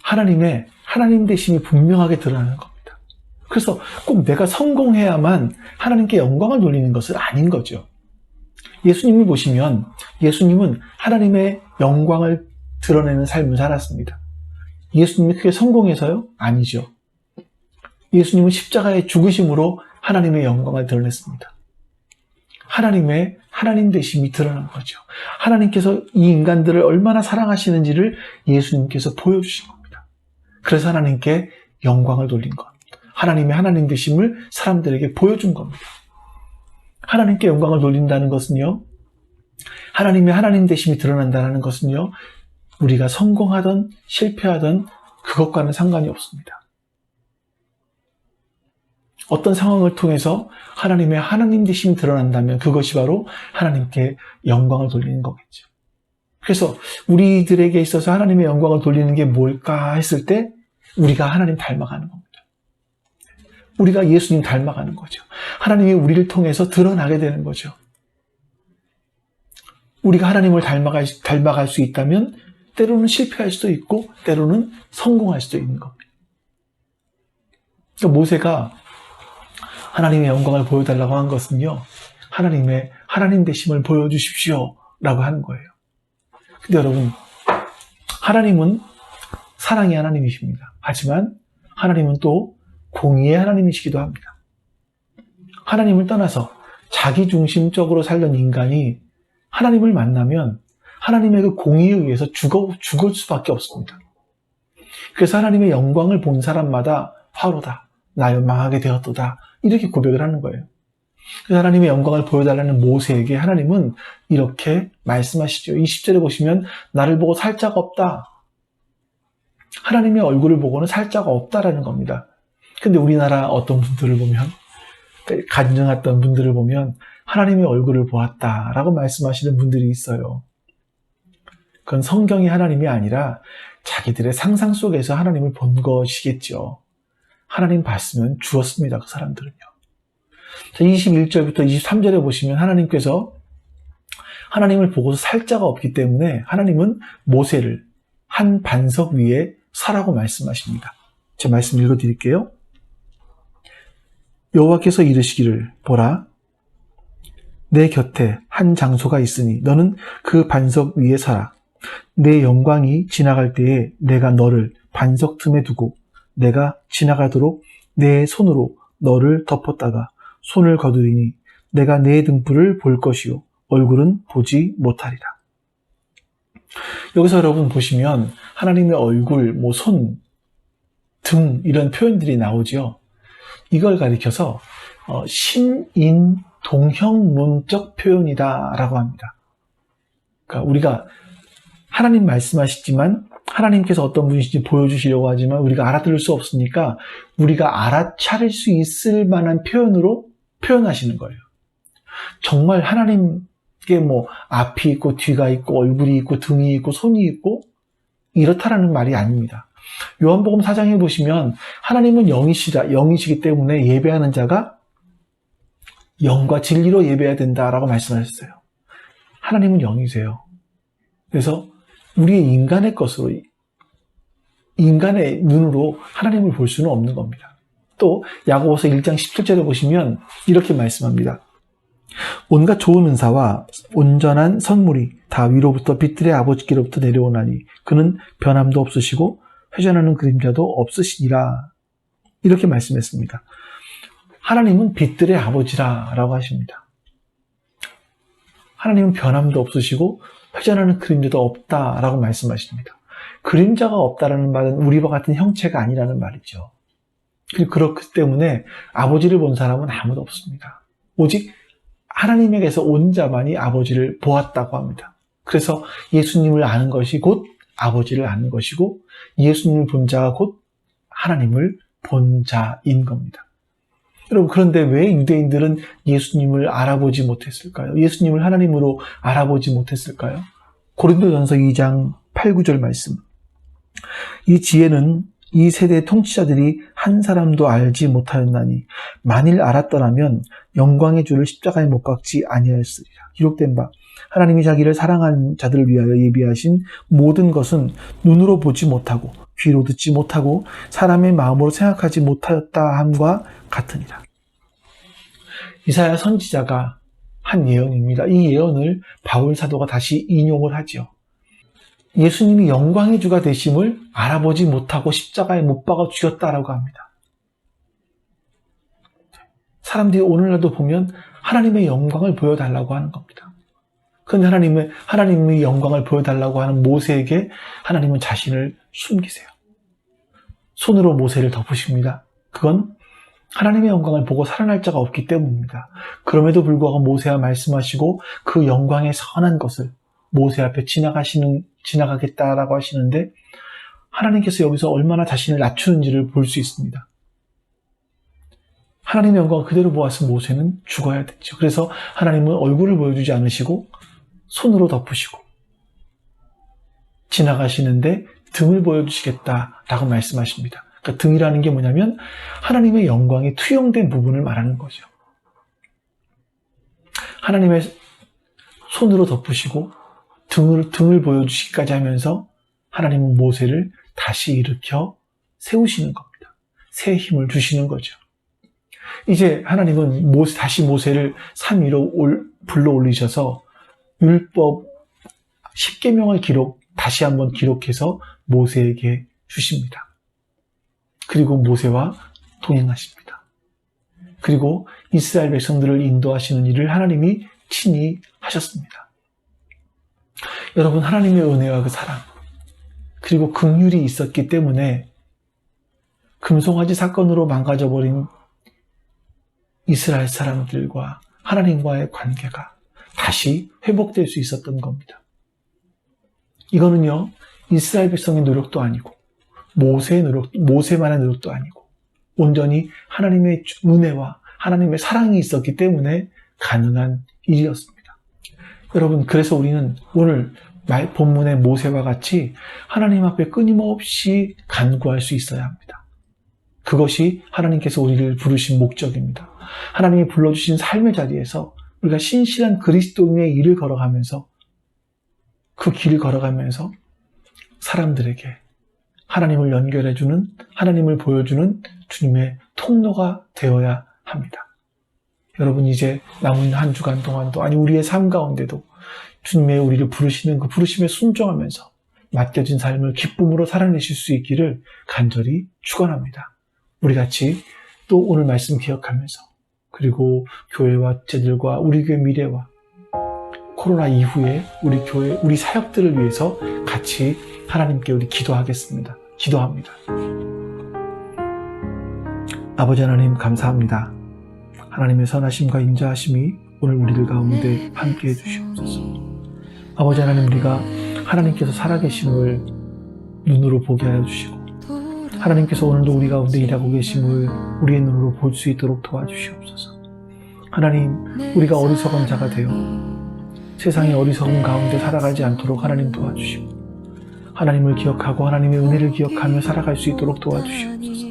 하나님의 하나님 되심이 분명하게 드러나는 겁니다. 그래서 꼭 내가 성공해야만 하나님께 영광을 돌리는 것은 아닌 거죠. 예수님을 보시면 예수님은 하나님의 영광을 드러내는 삶을 살았습니다. 예수님이 크게 성공해서요? 아니죠. 예수님은 십자가의 죽으심으로 하나님의 영광을 드러냈습니다. 하나님의 하나님 되심이 드러난 거죠. 하나님께서 이 인간들을 얼마나 사랑하시는지를 예수님께서 보여주신 겁니다. 그래서 하나님께 영광을 돌린 것. 하나님의 하나님 되심을 사람들에게 보여준 겁니다. 하나님께 영광을 돌린다는 것은요, 하나님의 하나님 되심이 드러난다는 것은요, 우리가 성공하든 실패하든 그것과는 상관이 없습니다. 어떤 상황을 통해서 하나님의 하나님 되심이 드러난다면 그것이 바로 하나님께 영광을 돌리는 거겠죠. 그래서 우리들에게 있어서 하나님의 영광을 돌리는 게 뭘까 했을 때 우리가 하나님 닮아가는 겁니다. 우리가 예수님 닮아가는 거죠. 하나님이 우리를 통해서 드러나게 되는 거죠. 우리가 하나님을 닮아갈 수 있다면 때로는 실패할 수도 있고 때로는 성공할 수도 있는 겁니다. 그러니까 모세가 하나님의 영광을 보여달라고 한 것은요, 하나님의 하나님 되심을 보여주십시오 라고 하는 거예요. 근데 여러분, 하나님은 사랑의 하나님이십니다. 하지만 하나님은 또 공의의 하나님이시기도 합니다. 하나님을 떠나서 자기중심적으로 살던 인간이 하나님을 만나면 하나님의 그 공의에 의해서 죽을 수밖에 없습니다. 그래서 하나님의 영광을 본 사람마다 화로다, 나 망하게 되었도다 이렇게 고백을 하는 거예요. 그래서 하나님의 영광을 보여달라는 모세에게 하나님은 이렇게 말씀하시죠. 20절에 보시면 나를 보고 살자가 없다. 하나님의 얼굴을 보고는 살자가 없다라는 겁니다. 근데 우리나라 어떤 분들을 보면, 간증했던 분들을 보면 하나님의 얼굴을 보았다라고 말씀하시는 분들이 있어요. 그건 성경의 하나님이 아니라 자기들의 상상 속에서 하나님을 본 것이겠죠. 하나님 봤으면 죽었습니다. 그 사람들은요. 21절부터 23절에 보시면 하나님께서 하나님을 보고서 살 자가 없기 때문에 하나님은 모세를 한 반석 위에 서라고 말씀하십니다. 제가 말씀 읽어드릴게요. 여호와께서 이르시기를 보라, 내 곁에 한 장소가 있으니 너는 그 반석 위에 서라. 내 영광이 지나갈 때에 내가 너를 반석 틈에 두고 내가 지나가도록 내 손으로 너를 덮었다가 손을 거두리니 내가 내 등불을 볼 것이요 얼굴은 보지 못하리라. 여기서 여러분 보시면 하나님의 얼굴, 손, 등 이런 표현들이 나오죠. 이걸 가리켜서 신인동형문적 표현이다 라고 합니다. 그러니까 우리가 하나님 말씀하시지만 하나님께서 어떤 분이신지 보여주시려고 하지만 우리가 알아들을 수 없으니까 우리가 알아차릴 수 있을 만한 표현으로 표현하시는 거예요. 정말 하나님께 뭐 앞이 있고 뒤가 있고 얼굴이 있고 등이 있고 손이 있고 이렇다라는 말이 아닙니다. 요한복음 4장에 보시면 하나님은 영이시기 때문에 예배하는 자가 영과 진리로 예배해야 된다라고 말씀하셨어요. 하나님은 영이세요. 그래서 우리의 인간의 것으로, 인간의 눈으로 하나님을 볼 수는 없는 겁니다. 또 야고보서 1장 17절에 보시면 이렇게 말씀합니다. 온갖 좋은 은사와 온전한 선물이 다 위로부터 빛들의 아버지께로부터 내려오나니 그는 변함도 없으시고 회전하는 그림자도 없으시니라. 이렇게 말씀했습니다. 하나님은 빛들의 아버지라고 하십니다. 하나님은 변함도 없으시고 회전하는 그림자도 없다라고 말씀하십니다. 그림자가 없다라는 말은 우리와 같은 형체가 아니라는 말이죠. 그렇기 때문에 아버지를 본 사람은 아무도 없습니다. 오직 하나님에게서 온 자만이 아버지를 보았다고 합니다. 그래서 예수님을 아는 것이 곧 아버지를 아는 것이고 예수님을 본 자가 곧 하나님을 본 자인 겁니다. 여러분, 그런데 왜 유대인들은 예수님을 알아보지 못했을까요? 예수님을 하나님으로 알아보지 못했을까요? 고린도전서 2장 8, 9절 말씀. 이 지혜는 이 세대의 통치자들이 한 사람도 알지 못하였나니 만일 알았더라면 영광의 주를 십자가에 못 박지 아니하였으리라. 기록된 바 하나님이 자기를 사랑하는 자들을 위하여 예비하신 모든 것은 눈으로 보지 못하고 귀로 듣지 못하고 사람의 마음으로 생각하지 못하였다 함과 같으니라. 이사야 선지자가 한 예언입니다. 이 예언을 바울 사도가 다시 인용을 하죠. 예수님이 영광의 주가 되심을 알아보지 못하고 십자가에 못 박아 죽였다라고 합니다. 사람들이 오늘날도 보면 하나님의 영광을 보여달라고 하는 겁니다. 그런데 하나님의 영광을 보여달라고 하는 모세에게 하나님은 자신을 숨기세요. 손으로 모세를 덮으십니다. 그건 하나님의 영광을 보고 살아날 자가 없기 때문입니다. 그럼에도 불구하고 모세와 말씀하시고 그 영광의 선한 것을 모세 앞에 지나가겠다라고 하시는데 하나님께서 여기서 얼마나 자신을 낮추는지를 볼 수 있습니다. 하나님의 영광을 그대로 보았을 모세는 죽어야 됐죠. 그래서 하나님은 얼굴을 보여주지 않으시고 손으로 덮으시고 지나가시는데 등을 보여주시겠다라고 말씀하십니다. 그러니까 등이라는 게 뭐냐면 하나님의 영광이 투영된 부분을 말하는 거죠. 하나님의 손으로 덮으시고 등을 보여주시기까지 하면서 하나님은 모세를 다시 일으켜 세우시는 겁니다. 새 힘을 주시는 거죠. 이제 하나님은 다시 모세를 산 위로 불러 올리셔서 율법 10계명을 다시 한번 기록해서 모세에게 주십니다. 그리고 모세와 동행하십니다. 그리고 이스라엘 백성들을 인도하시는 일을 하나님이 친히 하셨습니다. 여러분, 하나님의 은혜와 그 사랑 그리고 긍휼이 있었기 때문에 금송아지 사건으로 망가져버린 이스라엘 사람들과 하나님과의 관계가 다시 회복될 수 있었던 겁니다. 이거는요, 이스라엘 백성의 노력도 아니고 모세만의 노력도 아니고 온전히 하나님의 은혜와 하나님의 사랑이 있었기 때문에 가능한 일이었습니다. 여러분, 그래서 우리는 오늘 본문의 모세와 같이 하나님 앞에 끊임없이 간구할 수 있어야 합니다. 그것이 하나님께서 우리를 부르신 목적입니다. 하나님이 불러주신 삶의 자리에서 우리가 신실한 그리스도인의 일을 걸어가면서 그 길을 걸어가면서 사람들에게 하나님을 연결해주는, 하나님을 보여주는 주님의 통로가 되어야 합니다. 여러분, 이제 남은 한 주간 동안도, 아니 우리의 삶 가운데도 주님의 우리를 부르시는 그 부르심에 순종하면서 맡겨진 삶을 기쁨으로 살아내실 수 있기를 간절히 축원합니다. 우리 같이 또 오늘 말씀 기억하면서, 그리고 교회와 제들과 우리 교회 미래와 코로나 이후에 우리 교회, 우리 사역들을 위해서 같이 하나님께 우리 기도합니다. 아버지 하나님, 감사합니다. 하나님의 선하심과 인자하심이 오늘 우리들 가운데 함께해 주시옵소서. 아버지 하나님, 우리가 하나님께서 살아계심을 눈으로 보게 하여 주시고 하나님께서 오늘도 우리 가운데 일하고 계심을 우리의 눈으로 볼 수 있도록 도와주시옵소서. 하나님, 우리가 어리석은 자가 되어 세상의 어리석음 가운데 살아가지 않도록 하나님 도와주시고 하나님을 기억하고 하나님의 은혜를 기억하며 살아갈 수 있도록 도와주시옵소서.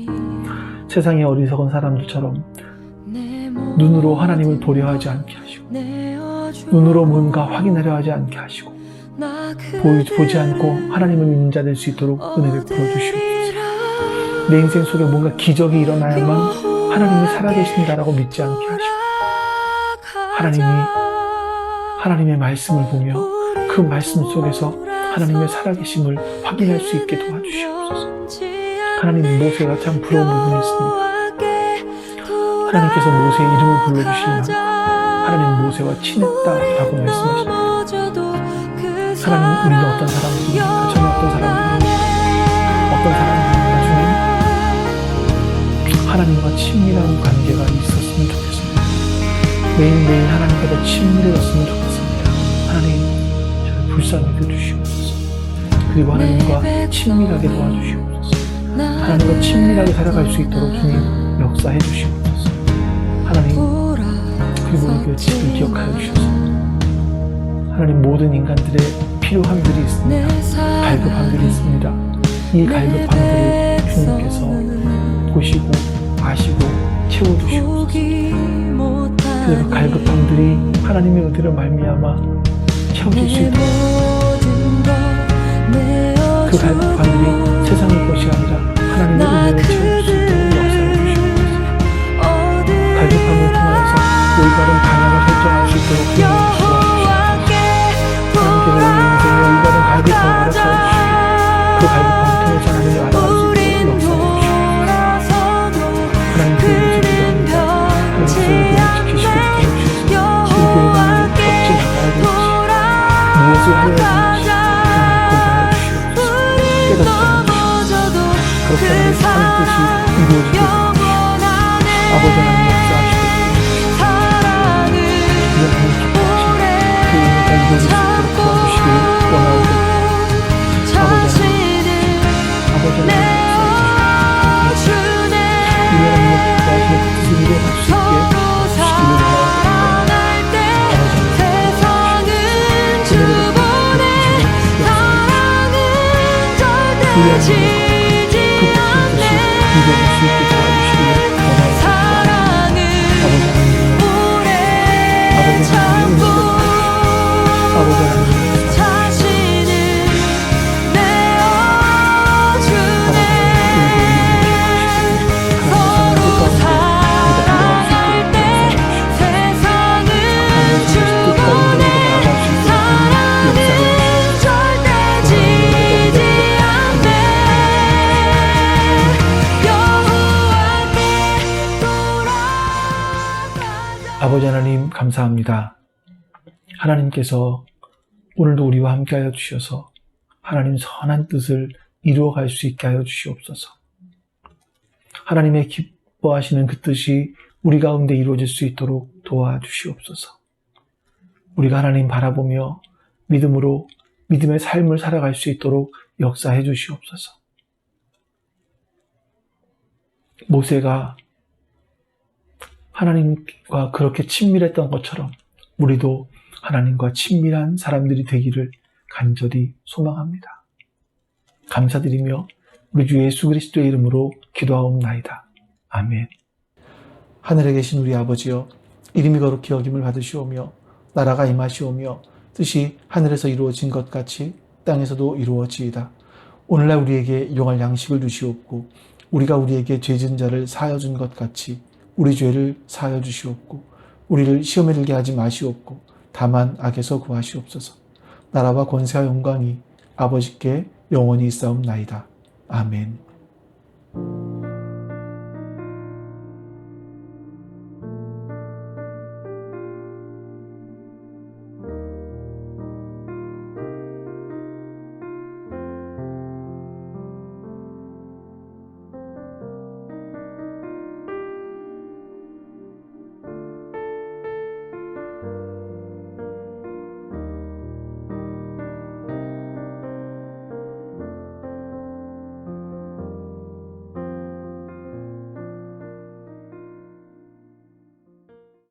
세상의 어리석은 사람들처럼 눈으로 하나님을 보려 하지 않게 하시고 눈으로 뭔가 확인하려 하지 않게 하시고 보지 않고 하나님을 믿는 자 될 수 있도록 은혜를 부어주시옵소서. 내 인생 속에 뭔가 기적이 일어나야만 하나님이 살아계신다라고 믿지 않게 하시고 하나님의 말씀을 보며 그 말씀 속에서 하나님의 살아계심을 확인할 수 있게 도와주시옵소서. 하나님, 모세가 참 부러운 부분이 있습니다. 하나님께서 모세의 이름을 불러주시면 하나님 모세와 친했다라고 말씀하십니다. 하나님, 우리는 어떤 사람들입니까? 저는 어떤 사람들입니까? 어떤 사람들입니까? 주님, 하나님과 친밀한 관계가 있었으면 좋겠습니다. 매일매일 하나님과 더 친밀해졌으면 좋겠습니다. 하나님, 저를 불쌍히 여겨주시옵소서. 그리고 하나님과 친밀하게 도와주시옵소서. 하나님과 친밀하게 살아갈 수 있도록 주님 역사해 주시옵소서. 하나님, 그리고 우리 교회 집을 기억하여 주셔서 하나님, 모든 인간들의 필요함들이 있습니다. 갈급함들이 있습니다. 이 갈급함들을 주님께서 보시고 아시고 채워주시옵소서. 그 갈급함들이 하나님의 은혜로 말미암아 채워질 수 있도록 그 갈급함들이 세상의 것이 아니라 하나님의 은혜로 채워질 수 있도록 역사해 주시옵소서. 갈급함을 통하여서 올바른 방향을 설정할 수 있도록 주님 도와주시옵소서. 하나님께서 우리 인생에 올바른 갈급함을 가르쳐주시고 그 갈급함을 통해서 하나님을 알아갈 수 있도록 역사해 주시옵소서. 하나님, 교회를 지키옵니다. 하나님께서 우리 교회를 지키시고 도와주셔서 우리 교회는 어찌 나가야 될지 무엇을 하여야 되는지 하나님 보게 하여 주시옵소서. 깨닫게 하여 주시옵소서. 그렇게 하나님 뜻이 이루어지게 해주시옵소서. 아버지 하나님 역사하시고 우리 하나님 기뻐하시고 그 은혜가 이루어질 수 있도록 도와주시길 원하옵소서. 아버지 하나님 역사하시고 우리 하나님의 기뻐하시는 그 뜻을 이루어갈 수 있게 해주시기를 원하옵소서. 우리 하나님의 그 뜻이 이루어질 수 있게 도와주시기를 원하옵소서. 아버지 하나님, 아버지 하나님의 은혜를 아버지 하나님의 아버지 하나님, 감사합니다. 하나님께서 오늘도 우리와 함께하여 주셔서 하나님 선한 뜻을 이루어갈 수 있게 하여 주시옵소서. 하나님의 기뻐하시는 그 뜻이 우리 가운데 이루어질 수 있도록 도와주시옵소서. 우리가 하나님 바라보며 믿음으로 믿음의 삶을 살아갈 수 있도록 역사해 주시옵소서. 모세가 하나님과 그렇게 친밀했던 것처럼 우리도 하나님과 친밀한 사람들이 되기를 간절히 소망합니다. 감사드리며 우리 주 예수 그리스도의 이름으로 기도하옵나이다. 아멘. 하늘에 계신 우리 아버지여, 이름이 거룩히 여김을 받으시오며 나라가 임하시오며 뜻이 하늘에서 이루어진 것 같이 땅에서도 이루어지이다. 오늘날 우리에게 용할 양식을 주시옵고 우리가 우리에게 죄진 자를 사하여 준 것 같이 우리 죄를 사하여 주시옵고 우리를 시험에 들게 하지 마시옵고 다만 악에서 구하시옵소서. 나라와 권세와 영광이 아버지께 영원히 있사옵나이다. 아멘.